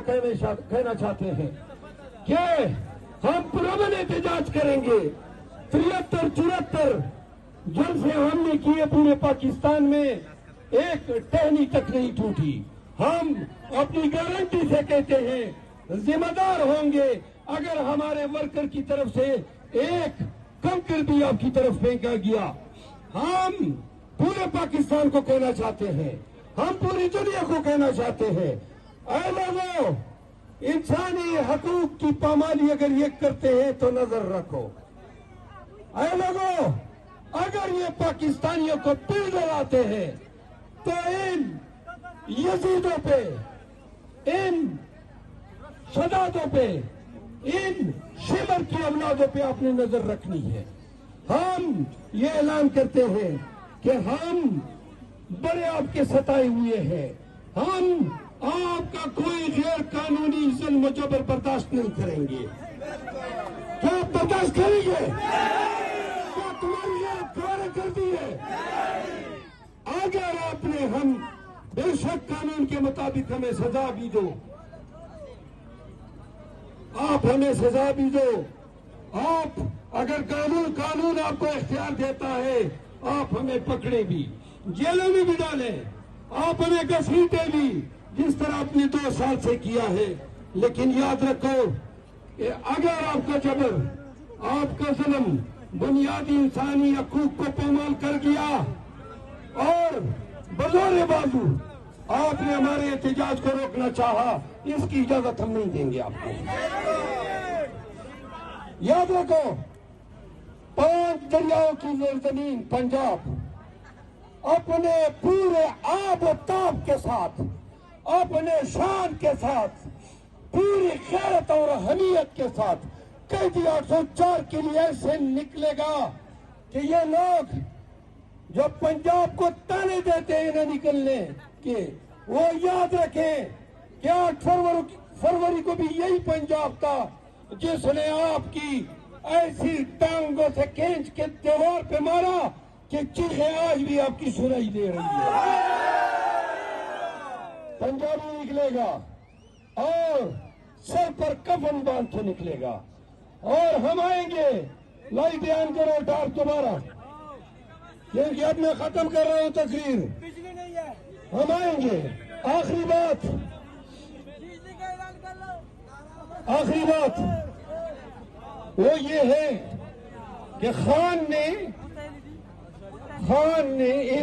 کہنا چاہتے ہیں کہ ہم پرامن احتجاج کریں گے. 73-74 جلسے ہم نے کیے پورے پاکستان میں, ایک ٹہنی تک نہیں ٹوٹی. ہم اپنی گارنٹی سے کہتے ہیں ذمہ دار ہوں گے اگر ہمارے ورکر کی طرف سے ایک کنکر بھی آپ کی طرف پھینکا گیا. ہم پورے پاکستان کو کہنا چاہتے ہیں, ہم پوری دنیا کو کہنا چاہتے ہیں, اے لوگوں, انسانی حقوق کی پامالی اگر یہ کرتے ہیں تو نظر رکھو. اے لوگوں, اگر یہ پاکستانیوں کو پل ڈلاتے ہیں تو ان یزیدوں پہ, ان شدادوں پہ, ان شمر کی اولادوں پہ آپ نے نظر رکھنی ہے. ہم یہ اعلان کرتے ہیں کہ ہم بڑے آپ کے ستائے ہوئے ہیں. ہم آپ کا کوئی غیر قانونی ظلم و جبر برداشت نہیں کریں گے. کیا آپ برداشت کریں گے؟ کیا تمہاری یہ کار کر دی ہے؟ اگر آپ نے, ہم بے شک قانون کے مطابق ہمیں سزا بھی دو, آپ ہمیں سزا بھی دو. آپ اگر قانون آپ کو اختیار دیتا ہے, آپ ہمیں پکڑے بھی, جیلوں میں بھی ڈالیں, آپ ہمیں گھسیٹیں بھی, جس طرح آپ نے 2 سال سے کیا ہے. لیکن یاد رکھو کہ اگر آپ کا جبر, آپ کا ظلم بنیادی انسانی حقوق کو پامال کر گیا اور بزور بازو آپ نے ہمارے احتجاج کو روکنا چاہا, اس کی اجازت ہم نہیں دیں گے آپ کو. یاد رکھو, 5 دریاؤں کی زمین پنجاب اپنے پورے آب و تاب کے ساتھ, اپنے شان کے ساتھ, پوری غیرت اور حمیت کے ساتھ قیدی 804 کے لیے ایسے نکلے گا کہ یہ لوگ جو پنجاب کو تانے دیتے ہیں نہ نکلنے کے, وہ یاد رکھیں کہ 8 فروری کو بھی یہی پنجاب تھا جس نے آپ کی ایسی ٹانگوں سے کھینچ کے دیوار پہ مارا کہ چیخیں آج بھی آپ کی سنائی دے رہی ہے. پنجابی نکلے گا اور سر پر کفن باندھ کے نکلے گا, اور ہم آئیں گے. لائی بیان کرو ڈار دوبارہ, کیونکہ اب میں ختم کر رہا ہوں تقریر. ہم آئیں گے. آخری بات وہ یہ ہے کہ خان نے